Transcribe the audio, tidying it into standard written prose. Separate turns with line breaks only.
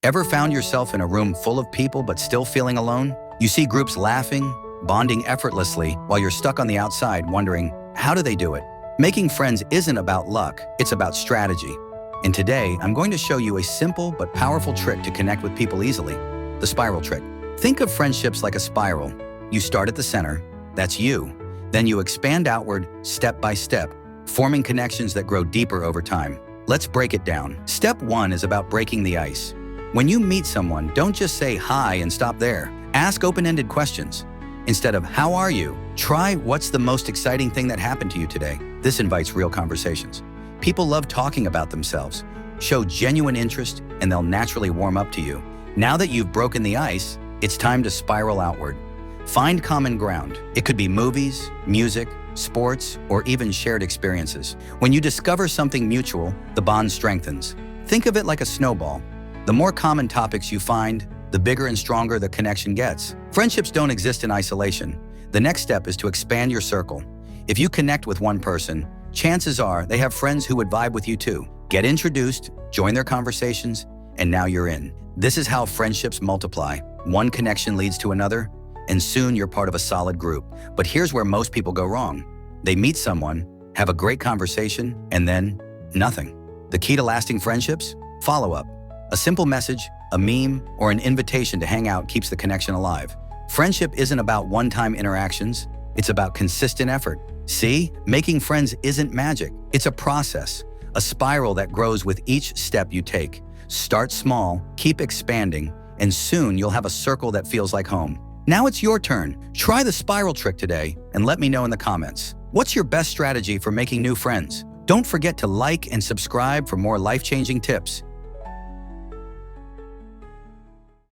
Ever found yourself in a room full of people but still feeling alone? You see groups laughing, bonding effortlessly, while you're stuck on the outside wondering, how do they do it? Making friends isn't about luck, it's about strategy. And today, I'm going to show you a simple but powerful trick to connect with people easily: the spiral trick. Think of friendships like a spiral. You start at the center, that's you. Then you expand outward step by step, forming connections that grow deeper over time. Let's break it down. Step 1 is about breaking the ice. When you meet someone, don't just say hi and stop there. Ask open-ended questions. Instead of "how are you?" try "what's the most exciting thing that happened to you today?" This invites real conversations. People love talking about themselves. Show genuine interest and they'll naturally warm up to you. Now that you've broken the ice, it's time to spiral outward. Find common ground. It could be movies, music, sports, or even shared experiences. When you discover something mutual, the bond strengthens. Think of it like a snowball. The more common topics you find, the bigger and stronger the connection gets. Friendships don't exist in isolation. The next step is to expand your circle. If you connect with one person, chances are they have friends who would vibe with you too. Get introduced, join their conversations, and now you're in. This is how friendships multiply. One connection leads to another, and soon you're part of a solid group. But here's where most people go wrong. They meet someone, have a great conversation, and then nothing. The key to lasting friendships? Follow-up. A simple message, a meme, or an invitation to hang out keeps the connection alive. Friendship isn't about one-time interactions, it's about consistent effort. See, making friends isn't magic, it's a process, a spiral that grows with each step you take. Start small, keep expanding, and soon you'll have a circle that feels like home. Now it's your turn. Try the spiral trick today and let me know in the comments. What's your best strategy for making new friends? Don't forget to like and subscribe for more life-changing tips.